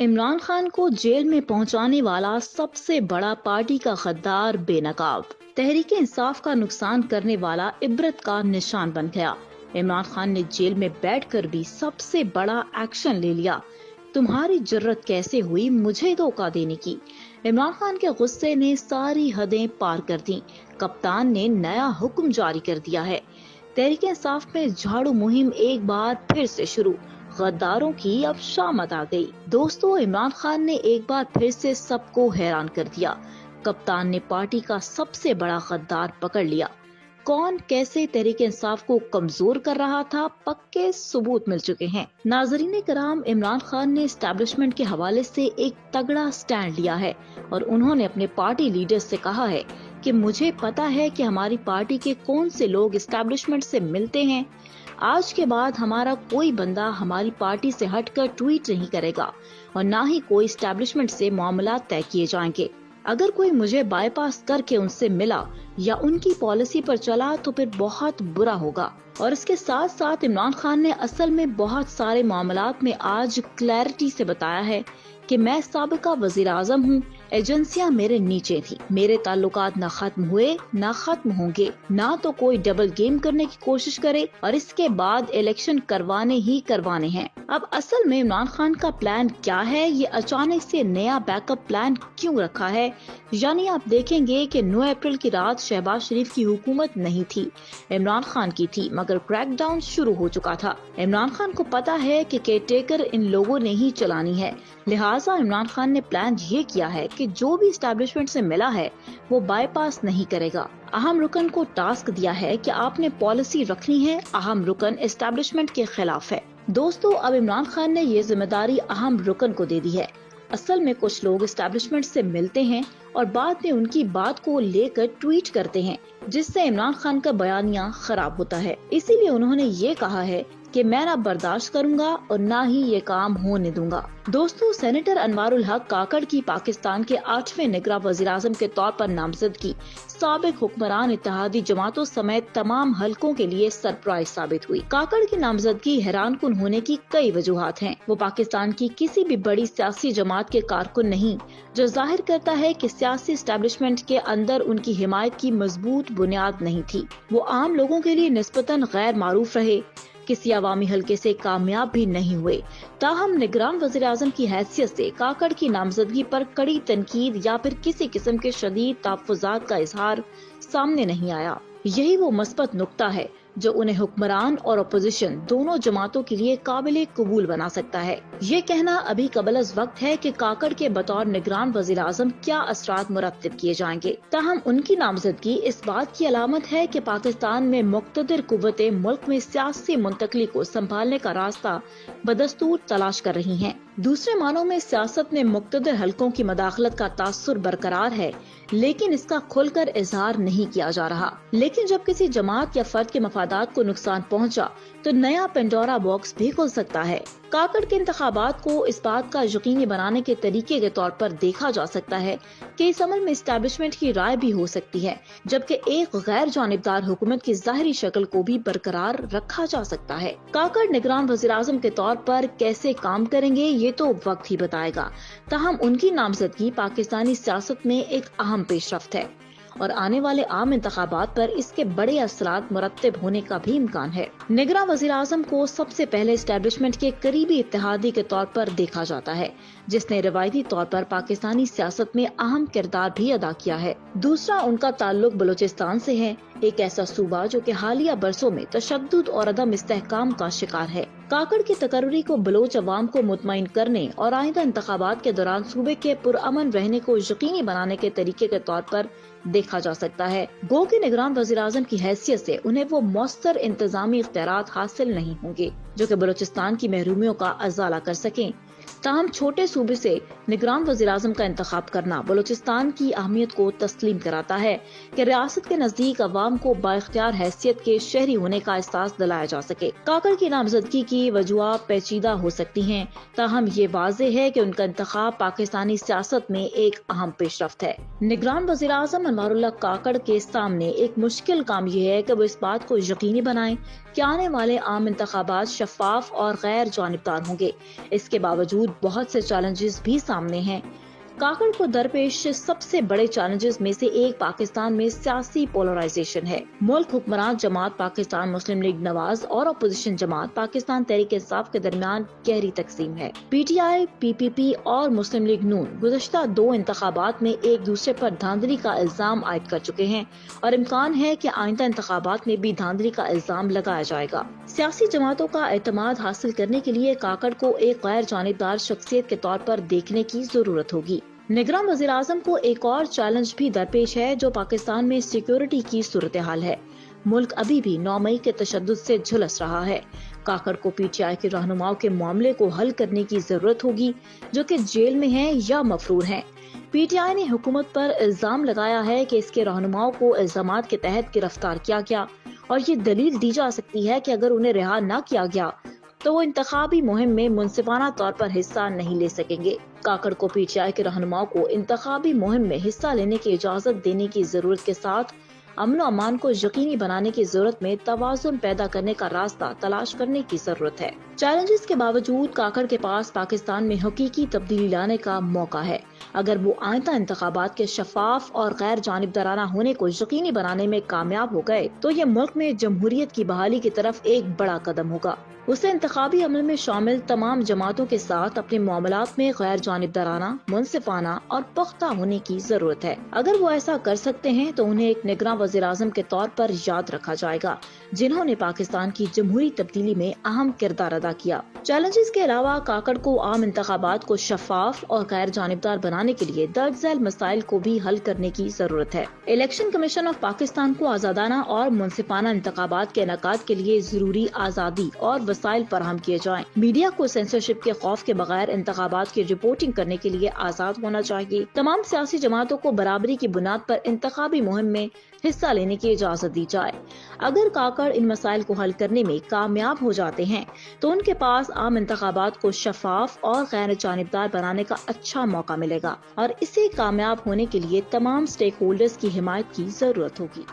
इमरान खान को जेल में पहुंचाने वाला सबसे बड़ा पार्टी का गद्दार बेनकाब, तहरीक इंसाफ का नुकसान करने वाला इबरत का निशान बन गया। इमरान खान ने जेल में बैठकर भी सबसे बड़ा एक्शन ले लिया। तुम्हारी जुर्रत कैसे हुई मुझे धोखा देने की। इमरान खान के गुस्से ने सारी हदें पार कर दी। कप्तान ने नया हुक्म जारी कर दिया है। तहरीक इंसाफ में झाड़ू मुहिम एक बार फिर से शुरू। गद्दारों की अब शामत आ गई। दोस्तों, इमरान खान ने एक बार फिर से सबको हैरान कर दिया। कप्तान ने पार्टी का सबसे बड़ा गद्दार पकड़ लिया। कौन कैसे तहरीक इंसाफ को कमजोर कर रहा था, पक्के सबूत मिल चुके हैं। नाजरीन कराम, इमरान खान ने एस्टैब्लिशमेंट के हवाले से एक तगड़ा स्टैंड लिया है और उन्होंने अपने पार्टी लीडर्स से कहा है कि मुझे पता है कि हमारी पार्टी के कौन से लोग एस्टैब्लिशमेंट से मिलते हैं। आज के बाद हमारा कोई बंदा हमारी पार्टी से हटकर ट्वीट नहीं करेगा और न ही कोई एस्टैब्लिशमेंट से मामला तय किए जाएंगे। अगर कोई मुझे बाईपास करके उनसे मिला या उनकी पॉलिसी पर चला तो फिर बहुत बुरा होगा। और इसके साथ साथ इमरान खान ने असल में बहुत सारे मामलात में आज क्लैरिटी से बताया है कि मैं साबिका वजीर आजम हूँ, एजेंसियां मेरे नीचे थी, मेरे ताल्लुकात न खत्म हुए न खत्म होंगे, ना तो कोई डबल गेम करने की कोशिश करे और इसके बाद इलेक्शन करवाने ही करवाने हैं। अब असल में इमरान खान का प्लान क्या है, ये अचानक से नया बैकअप प्लान क्यों रखा है। यानी आप देखेंगे कि 9 अप्रैल की रात शहबाज शरीफ की हुकूमत नहीं थी, इमरान खान की थी, मगर क्रैकडाउन शुरू हो चुका था। इमरान खान को पता है कि केयरटेकर इन लोगों ने ही चलानी है, लिहाजा इमरान खान ने प्लान ये किया है कि जो भी एस्टैब्लिशमेंट से मिला है वो बाईपास नहीं करेगा। अहम रुकन को टास्क दिया है कि आपने पॉलिसी रखनी है, अहम रुकन एस्टैब्लिशमेंट के खिलाफ है। दोस्तों, अब इमरान खान ने ये जिम्मेदारी अहम रुकन को दे दी है। असल में कुछ लोग एस्टैब्लिशमेंट से मिलते हैं और बाद में उनकी बात को लेकर ट्वीट करते हैं, जिससे इमरान खान का बयानिया खराब होता है। इसीलिए उन्होंने ये कहा है कि मैं ना बर्दाश्त करूंगा और ना ही ये काम होने दूंगा। दोस्तों, सेनेटर अनवारुल हक काकड़ की पाकिस्तान के 8वें निगरां वज़ीर-ए-आज़म के तौर पर नामजदगी साबिक हुक्मरान इत्तेहादी जमातों समेत तमाम हलकों के लिए सरप्राइज साबित हुई। काकड़ की नामजदगी हैरानकुन होने की कई वजूहात हैं। वो पाकिस्तान की किसी भी बड़ी सियासी जमात के कारकुन नहीं, जो जाहिर करता है कि सियासी एस्टैब्लिशमेंट के अंदर उनकी हिमायत की मजबूत बुनियाद नहीं थी। वो आम लोगों के लिए निस्बतन गैर मारूफ रहे, किसी अवामी हलके से कामयाब भी नहीं हुए। ताहम निगरान वज़ीर आज़म की हैसियत से काकड़ की नामजदगी पर कड़ी तनकीद या फिर किसी किस्म के शदीद तहफ़्फ़ुज़ात का इजहार सामने नहीं आया। यही वो मस्बत नुक्ता है जो उन्हें हुक्मरान और अपोजिशन दोनों जमातों के लिए काबिल कबूल बना सकता है। ये कहना अभी कबल-अज़ वक्त है कि काकड़ के बतौर निगरान वज़ीर आज़म क्या असरात मुरत्तिब किए जाएंगे। ताहम उनकी नामजदगी इस बात की अलामत है कि पाकिस्तान में मुक़्तदिर कुव्वतें मुल्क में सियासी मुंतकली को संभालने का रास्ता बदस्तूर तलाश कर रही हैं। दूसरे मानों में सियासत में मुक़्तदिर हलकों की मदाखलत का तासुर बरकरार है, लेकिन इसका खुलकर इजहार नहीं किया जा रहा। लेकिन जब किसी जमात या फर्द के मफादात को नुकसान पहुंचा तो नया पेंडोरा बॉक्स भी खुल सकता है। काकड़ के इंतखाबात को इस बात का यकीनी बनाने के तरीके के तौर पर देखा जा सकता है कि इस अमल में एस्टैब्लिशमेंट की राय भी हो सकती है, जबकि एक गैर जानिबदार हुकूमत की ज़ाहिरी शक्ल को भी बरकरार रखा जा सकता है। काकड़ निगरान वज़ीर आज़म के तौर पर कैसे काम करेंगे ये तो वक्त ही बताएगा। ताहम उनकी नामजदगी पाकिस्तानी सियासत में एक अहम पेशरफ्त है और आने वाले आम इंतखाबात पर इसके बड़े असरात मुरत्तिब होने का भी इम्कान है। निगरान वज़ीर आज़म को सबसे पहले एस्टैब्लिशमेंट के करीबी इत्तेहादी के तौर पर देखा जाता है, जिसने रवायती तौर पर पाकिस्तानी सियासत में अहम किरदार भी अदा किया है। दूसरा, उनका ताल्लुक बलूचिस्तान से है, एक ऐसा सूबा जो कि हालिया बरसों में तशद्दुद और अदम इस्तेहकाम का शिकार है। काकड़ की तकर्री को बलोच अवाम को मुतमईन करने और आइंदा इंतखाबात के दौरान सूबे के पुरअमन रहने को यकीनी बनाने के तरीके के तौर पर देखा जा सकता है। गो के निगरान वज़ीर आज़म की हैसियत से उन्हें वो मौसर इंतजामी इख्तियारात हासिल नहीं होंगे जो कि बलूचिस्तान की महरूमियों का अजाला कर सकें। ताहम छोटे सूबे से निगरान वज़ीर आज़म का इंतखाब करना बलूचिस्तान की अहमियत को तस्लीम कराता है कि रियासत के नजदीक अवाम को बाइख्तियार हैसियत के शहरी होने का एहसास दिलाया जा सके। काकड़ की नामजदगी की वजूह पेचीदा हो सकती हैं, ताहम ये वाज़ेह है कि उनका इंतखाब पाकिस्तानी सियासत में एक अहम पेशरफ्त है। निगरान वज़ीर आज़म अनवारुल हक काकड़ के सामने एक मुश्किल काम ये है कि वो इस बात को यकीनी बनाएं کہ آنے والے عام انتخابات شفاف اور غیر جانبدار ہوں گے۔ اس کے باوجود بہت سے چیلنجز بھی سامنے ہیں۔ کاکڑ کو درپیش سب سے بڑے چیلنجز میں سے ایک پاکستان میں سیاسی پولرائزیشن ہے۔ ملک حکمران جماعت پاکستان مسلم لیگ نواز اور اپوزیشن جماعت پاکستان تحریک انصاف کے درمیان گہری تقسیم ہے۔ پی ٹی آئی، پی پی پی اور مسلم لیگ نون گزشتہ 2 انتخابات میں ایک دوسرے پر دھاندلی کا الزام عائد کر چکے ہیں اور امکان ہے کہ آئندہ انتخابات میں بھی دھاندلی کا الزام لگایا جائے گا۔ سیاسی جماعتوں کا اعتماد حاصل کرنے کے لیے کاکڑ کو ایک غیر جانبدار شخصیت کے طور پر دیکھنے کی ضرورت ہوگی۔ نگراں وزیر اعظم کو ایک اور چیلنج بھی درپیش ہے جو پاکستان میں سیکیورٹی کی صورتحال ہے۔ ملک ابھی بھی 9 مئی کے تشدد سے جھلس رہا ہے۔ کاکڑ کو پی ٹی آئی کے رہنماؤں کے معاملے کو حل کرنے کی ضرورت ہوگی جو کہ جیل میں ہیں یا مفرور ہیں۔ پی ٹی آئی نے حکومت پر الزام لگایا ہے کہ اس کے رہنماؤں کو الزامات کے تحت گرفتار کیا گیا اور یہ دلیل دی جا سکتی ہے کہ اگر انہیں رہا نہ کیا گیا تو وہ انتخابی مہم میں منصفانہ طور پر حصہ نہیں لے سکیں گے۔ کاکڑ کو پی ٹی آئی کے رہنماؤں کو انتخابی مہم میں حصہ لینے کی اجازت دینے کی ضرورت کے ساتھ امن و امان کو یقینی بنانے کی ضرورت میں توازن پیدا کرنے کا راستہ تلاش کرنے کی ضرورت ہے۔ چیلنجز کے باوجود کاکڑ کے پاس پاکستان میں حقیقی تبدیلی لانے کا موقع ہے۔ اگر وہ آئندہ انتخابات کے شفاف اور غیر جانبدارانہ ہونے کو یقینی بنانے میں کامیاب ہو گئے تو یہ ملک میں جمہوریت کی بحالی کی طرف ایک بڑا قدم ہوگا۔ اسے انتخابی عمل میں شامل تمام جماعتوں کے ساتھ اپنے معاملات میں غیر جانبدارانہ، منصفانہ اور پختہ ہونے کی ضرورت ہے۔ اگر وہ ایسا کر سکتے ہیں تو انہیں ایک نگراں وزیر اعظم کے طور پر یاد رکھا جائے گا جنہوں نے پاکستان کی جمہوری تبدیلی میں اہم کردار ادا کیا۔ چیلنجز کے علاوہ کاکڑ کو عام انتخابات کو شفاف اور غیر جانبدار بنانے کے لیے درج ذیل مسائل کو بھی حل کرنے کی ضرورت ہے۔ الیکشن کمیشن آف پاکستان کو آزادانہ اور منصفانہ انتخابات کے انعقاد کے لیے ضروری آزادی اور وسائل فراہم کیے جائیں۔ میڈیا کو سینسرشپ کے خوف کے بغیر انتخابات کی رپورٹنگ کرنے کے لیے آزاد ہونا چاہیے۔ تمام سیاسی جماعتوں کو برابری کی بنیاد پر انتخابی مہم میں حصہ لینے کی اجازت دی جائے۔ اگر کاکڑ ان مسائل کو حل کرنے میں کامیاب ہو جاتے ہیں تو ان کے پاس عام انتخابات کو شفاف اور غیر جانبدار بنانے کا اچھا موقع ملے گا اور اسے کامیاب ہونے کے لیے تمام سٹیک ہولڈرز کی حمایت کی ضرورت ہوگی۔